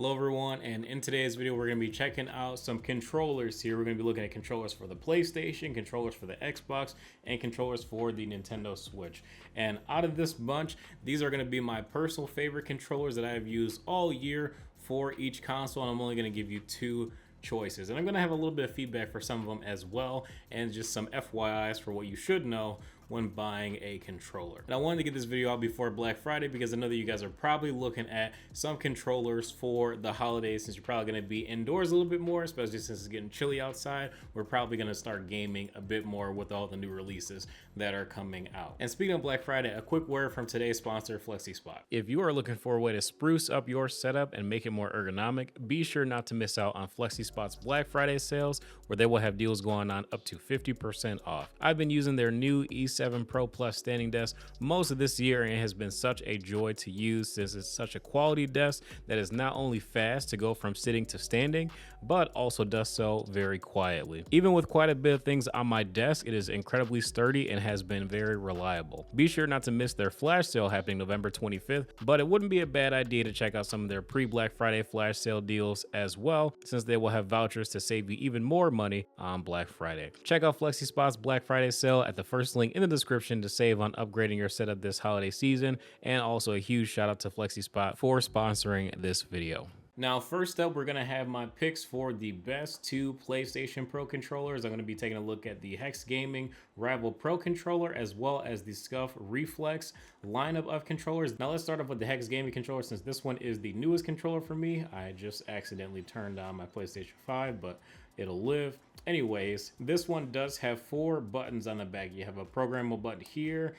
Hello everyone, and in today's video we're going to be checking out some controllers here. We're going to be looking at controllers for the PlayStation, controllers for the Xbox, and controllers for the Nintendo Switch. And out of this bunch, these are going to be my personal favorite controllers that I've used all year for each console, and I'm only going to give you two choices. And I'm going to have a little bit of feedback for some of them as well, and just some FYIs for what you should know when buying a controller. And I wanted to get this video out before Black Friday because I know that you guys are probably looking at some controllers for the holidays, since you're probably going to be indoors a little bit more, especially since it's getting chilly outside. We're probably going to start gaming a bit more with all the new releases that are coming out. And speaking of Black Friday, a quick word from today's sponsor, FlexiSpot. If you are looking for a way to spruce up your setup and make it more ergonomic, be sure not to miss out on FlexiSpot's Black Friday sales, where they will have deals going on up to 50% off. I've been using their new E7 Pro Plus standing desk most of this year, and it has been such a joy to use, since it's such a quality desk that is not only fast to go from sitting to standing, but also does so very quietly. Even with quite a bit of things on my desk, it is incredibly sturdy and has been very reliable. Be sure not to miss their flash sale happening November 25th, but it wouldn't be a bad idea to check out some of their pre-Black Friday flash sale deals as well, since they will have vouchers to save you even more money on Black Friday. Check out FlexiSpot's Black Friday sale at the first link in the description to save on upgrading your setup this holiday season, and also a huge shout out to FlexiSpot for sponsoring this video. Now, first up, we're going to have my picks for the best two PlayStation Pro controllers. I'm going to be taking a look at the Hex Gaming Rival Pro controller, as well as the Scuf Reflex lineup of controllers. Now, let's start off with the Hex Gaming controller, since this one is the newest controller for me. I just accidentally turned on my PlayStation 5, but it'll live. Anyways, this one does have 4 buttons on the back. You have a programmable button here.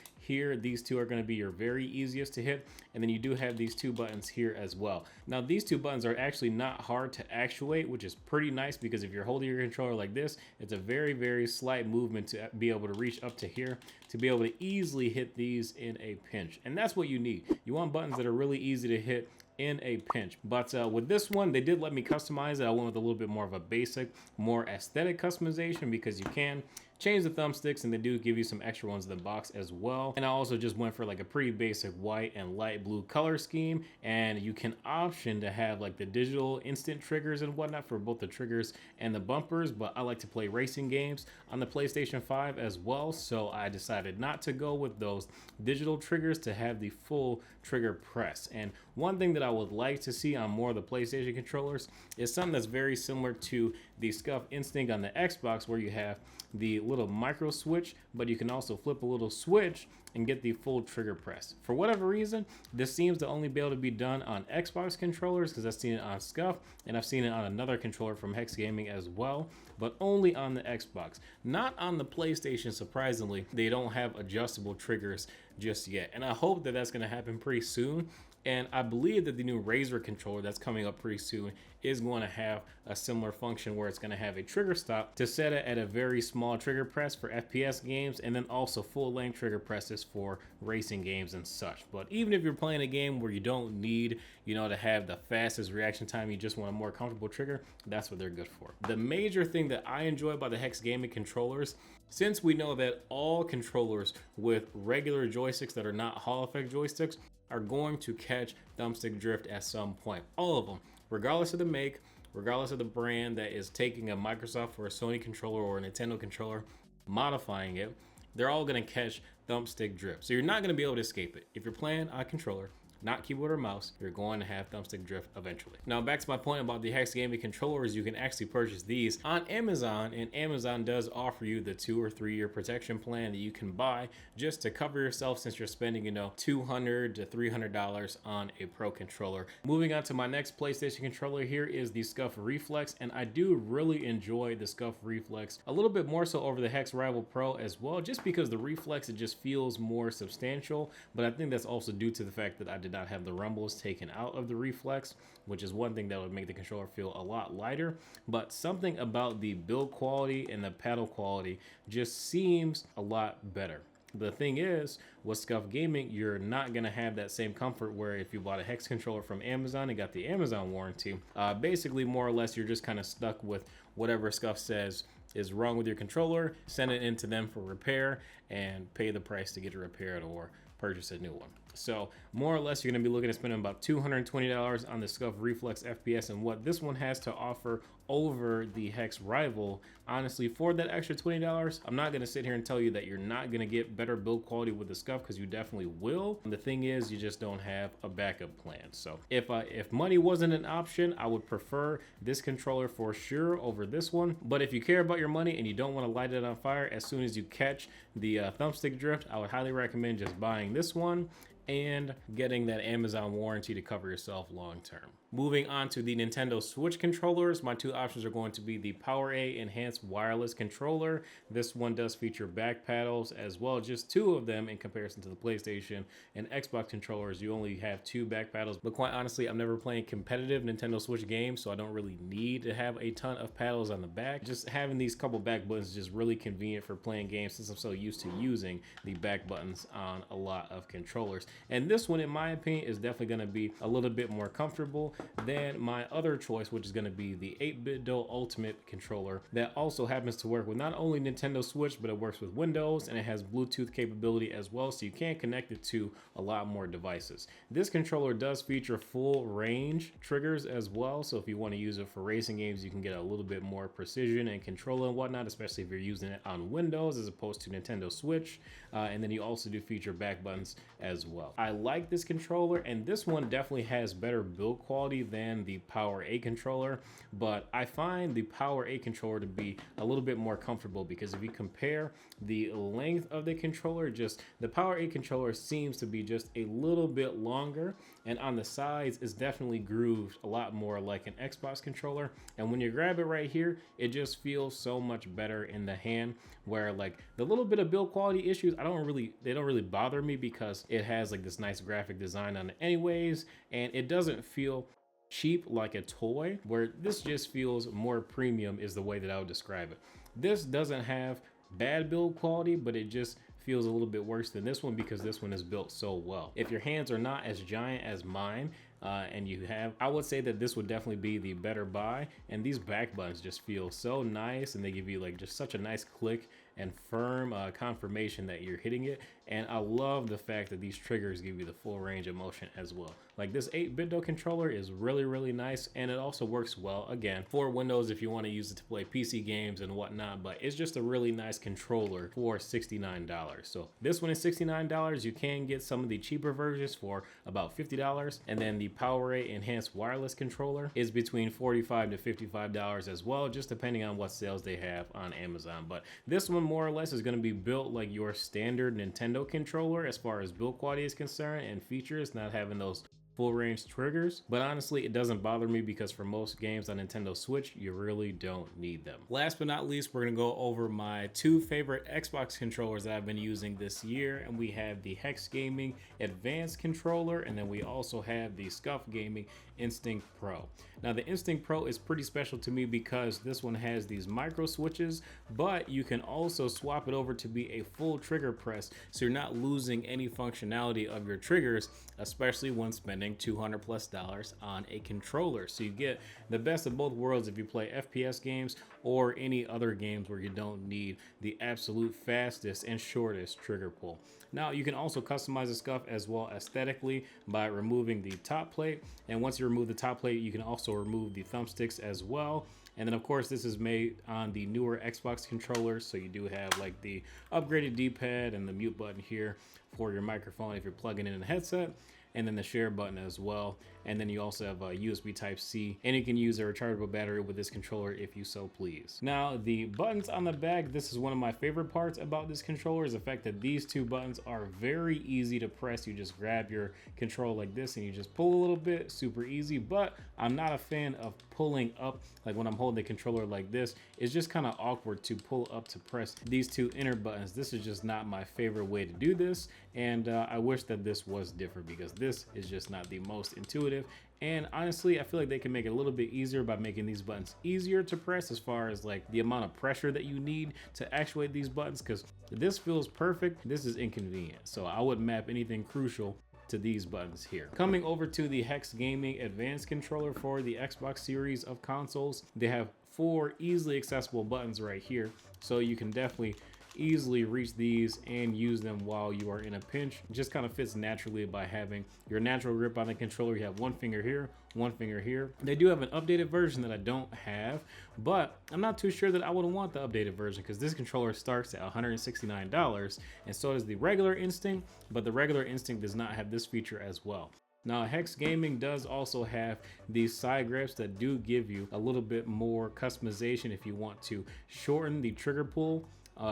These two are going to be your very easiest to hit, and then you do have these 2 buttons here as well. Now, these 2 buttons are actually not hard to actuate, which is pretty nice, because if you're holding your controller like this, it's a very slight movement to be able to reach up to here to be able to easily hit these in a pinch. And that's what you need. You want buttons that are really easy to hit in a pinch. But with this one, they did let me customize it. I went with a little bit more of a basic, more aesthetic customization, because you can change the thumbsticks, and they do give you some extra ones in the box as well. And I also just went for like a pretty basic white and light blue color scheme, and you can option to have like the digital instant triggers and whatnot for both the triggers and the bumpers. But I like to play racing games on the PlayStation 5 as well, so I decided not to go with those digital triggers to have the full trigger press. And one thing that I would like to see on more of the PlayStation controllers is something that's very similar to the Scuf Instinct on the Xbox, where you have the little micro switch, but you can also flip a little switch and get the full trigger press. For whatever reason, this seems to only be able to be done on Xbox controllers, because I've seen it on Scuf, and I've seen it on another controller from Hex Gaming as well, but only on the Xbox. Not on the PlayStation, surprisingly. They don't have adjustable triggers just yet, and I hope that that's going to happen pretty soon. And I believe that the new Razer controller that's coming up pretty soon is going to have a similar function, where it's going to have a trigger stop to set it at a very small trigger press for FPS games, and then also full-length trigger presses for racing games and such. But even if you're playing a game where you don't need, to have the fastest reaction time, you just want a more comfortable trigger, that's what they're good for. The major thing that I enjoy about the Hex Gaming controllers, since we know that all controllers with regular joysticks that are not Hall effect joysticks are going to catch thumbstick drift at some point. All of them, regardless of the make, regardless of the brand that is taking a Microsoft or a Sony controller or a Nintendo controller, modifying it, they're all going to catch thumbstick drift. So you're not going to be able to escape it. If you're playing on a controller, not keyboard or mouse, you're going to have thumbstick drift eventually. Now, back to my point about the Hex Gaming controllers, you can actually purchase these on Amazon, and Amazon does offer you the 2 or 3 year protection plan that you can buy just to cover yourself, since you're spending, $200 to $300 on a Pro controller. Moving on to my next PlayStation controller, here is the Scuf Reflex, and I do really enjoy the Scuf Reflex a little bit more so over the Hex Rival Pro as well, just because the Reflex, it just feels more substantial. But I think that's also due to the fact that I did not have the rumbles taken out of the Reflex, which is one thing that would make the controller feel a lot lighter. But something about the build quality and the paddle quality just seems a lot better. The thing is, with Scuf Gaming, you're not going to have that same comfort where if you bought a Hex controller from Amazon and got the Amazon warranty, basically more or less you're just kind of stuck with whatever Scuf says is wrong with your controller, send it into them for repair, and pay the price to get it repaired or purchase a new one. So more or less, you're going to be looking at spending about $220 on the SCUF Reflex FPS, and what this one has to offer over the Hex rival. Honestly, for that extra $20, I'm not going to sit here and tell you that you're not going to get better build quality with the SCUF, because you definitely will. And the thing is, you just don't have a backup plan. So if money wasn't an option, I would prefer this controller for sure over this one. But if you care about your money and you don't want to light it on fire as soon as you catch the thumbstick drift, I would highly recommend just buying this one and getting that Amazon warranty to cover yourself long term. Moving on to the Nintendo Switch controllers, my two options are going to be the PowerA Enhanced Wireless Controller. This one does feature back paddles as well, just two of them in comparison to the PlayStation and Xbox controllers. You only have two back paddles, but quite honestly, I'm never playing competitive Nintendo Switch games, so I don't really need to have a ton of paddles on the back. Just having these couple back buttons is just really convenient for playing games, since I'm so used to using the back buttons on a lot of controllers. And this one, in my opinion, is definitely going to be a little bit more comfortable than my other choice, which is going to be the 8BitDo Ultimate controller, that also happens to work with not only Nintendo Switch, but it works with Windows, and it has Bluetooth capability as well, so you can connect it to a lot more devices. This controller does feature full range triggers as well, so if you want to use it for racing games, you can get a little bit more precision and control and whatnot, especially if you're using it on Windows as opposed to Nintendo Switch. And then you also do feature back buttons as well. I like this controller, and this one definitely has better build quality than the PowerA controller, but I find the PowerA controller to be a little bit more comfortable, because if you compare the length of the controller, just the PowerA controller seems to be just a little bit longer, and on the sides is definitely grooved a lot more like an Xbox controller. And when you grab it right here, it just feels so much better in the hand, where like the little bit of build quality issues, they don't really bother me, because it has like this nice graphic design on it anyways, and it doesn't feel cheap like a toy, where this just feels more premium is the way that I would describe it. This doesn't have bad build quality, but it just feels a little bit worse than this one, because this one is built so well. If your hands are not as giant as mine, and you have, I would say that this would definitely be the better buy. And these back buttons just feel so nice, and they give you like just such a nice click and firm confirmation that you're hitting it. And I love the fact that these triggers give you the full range of motion as well. Like this 8BitDo controller is really, really nice, and it also works well, again, for Windows if you want to use it to play PC games and whatnot, but it's just a really nice controller for $69. So this one is $69. You can get some of the cheaper versions for about $50, and then the PowerA Enhanced Wireless Controller is between $45 to $55 as well, just depending on what sales they have on Amazon. But this one more or less is going to be built like your standard Nintendo controller as far as build quality is concerned and features, not having those full range triggers. But honestly, it doesn't bother me, because for most games on Nintendo Switch, you really don't need them. Last but not least, we're gonna go over my two favorite Xbox controllers that I've been using this year, and we have the Hex Gaming Advanced controller, and then we also have the SCUF Gaming Instinct Pro. Now the Instinct Pro is pretty special to me, because this one has these micro switches, but you can also swap it over to be a full trigger press, so you're not losing any functionality of your triggers, especially when spending $200+ on a controller. So you get the best of both worlds if you play FPS games or any other games where you don't need the absolute fastest and shortest trigger pull. Now you can also customize the SCUF as well aesthetically by removing the top plate, and once you remove the top plate, you can also remove the thumbsticks as well. And then of course this is made on the newer Xbox controllers, so you do have like the upgraded D-pad and the mute button here for your microphone if you're plugging in a headset, and then the share button as well. And then you also have a USB Type-C, and you can use a rechargeable battery with this controller if you so please. Now the buttons on the back, this is one of my favorite parts about this controller, is the fact that these two buttons are very easy to press. You just grab your controller like this and you just pull a little bit, super easy. But I'm not a fan of pulling up, like when I'm holding the controller like this, it's just kind of awkward to pull up to press these two inner buttons. This is just not my favorite way to do this, and I wish that this was different, because this is just not the most intuitive. And honestly, I feel like they can make it a little bit easier by making these buttons easier to press, as far as like the amount of pressure that you need to actuate these buttons, because this feels perfect, this is inconvenient. So I wouldn't map anything crucial to these buttons here. Coming over to the Hex Gaming Advanced controller for the Xbox series of consoles, they have 4 easily accessible buttons right here, so you can definitely easily reach these and use them while you are in a pinch. It just kind of fits naturally by having your natural grip on the controller. You have one finger here, one finger here. They do have an updated version that I don't have, but I'm not too sure that I would want the updated version because this controller starts at $169, and so does the regular Instinct, but the regular Instinct does not have this feature as well. Now, Hex Gaming does also have these side grips that do give you a little bit more customization if you want to shorten the trigger pull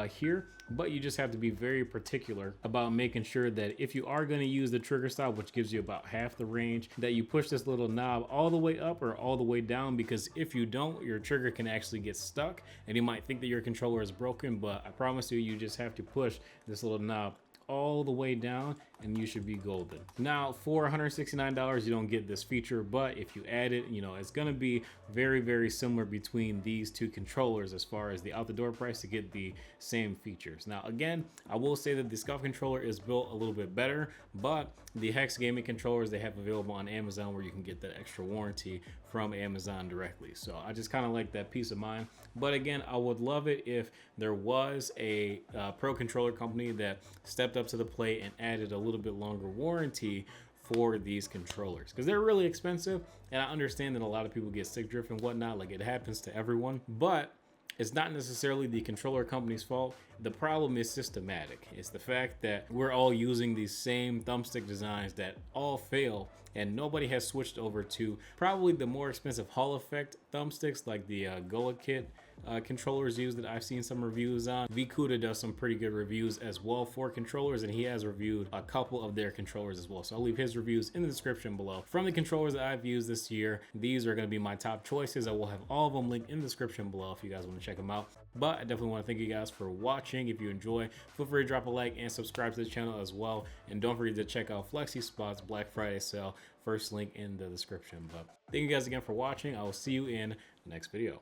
here, but you just have to be very particular about making sure that if you are going to use the trigger style, which gives you about half the range, that you push this little knob all the way up or all the way down, because if you don't, your trigger can actually get stuck and you might think that your controller is broken, but I promise you, you just have to push this little knob all the way down and you should be golden. Now, for $169, you don't get this feature, but if you add it, you know, it's gonna be very similar between these two controllers as far as the out the door price to get the same features. Now, again, I will say that the Scuff controller is built a little bit better, but the Hex Gaming controllers they have available on Amazon where you can get that extra warranty from Amazon directly. So I just kind of like that peace of mind. But again, I would love it if there was a pro controller company that stepped up to the plate and added a little bit longer warranty for these controllers, because they're really expensive, and I understand that a lot of people get stick drift and whatnot, like it happens to everyone, but it's not necessarily the controller company's fault. The problem is systematic. It's the fact that we're all using these same thumbstick designs that all fail, and nobody has switched over to probably the more expensive Hall effect thumbsticks like the Goa Kit controllers used that I've seen some reviews on. Vkuda does some pretty good reviews as well for controllers, and he has reviewed a couple of their controllers as well. So I'll leave his reviews in the description below. From the controllers that I've used this year, these are going to be my top choices. I will have all of them linked in the description below if you guys want to check them out. But I definitely want to thank you guys for watching. If you enjoy, feel free to drop a like and subscribe to the channel as well. And don't forget to check out Flexi Spot's Black Friday sale. First link in the description. But thank you guys again for watching. I will see you in the next video.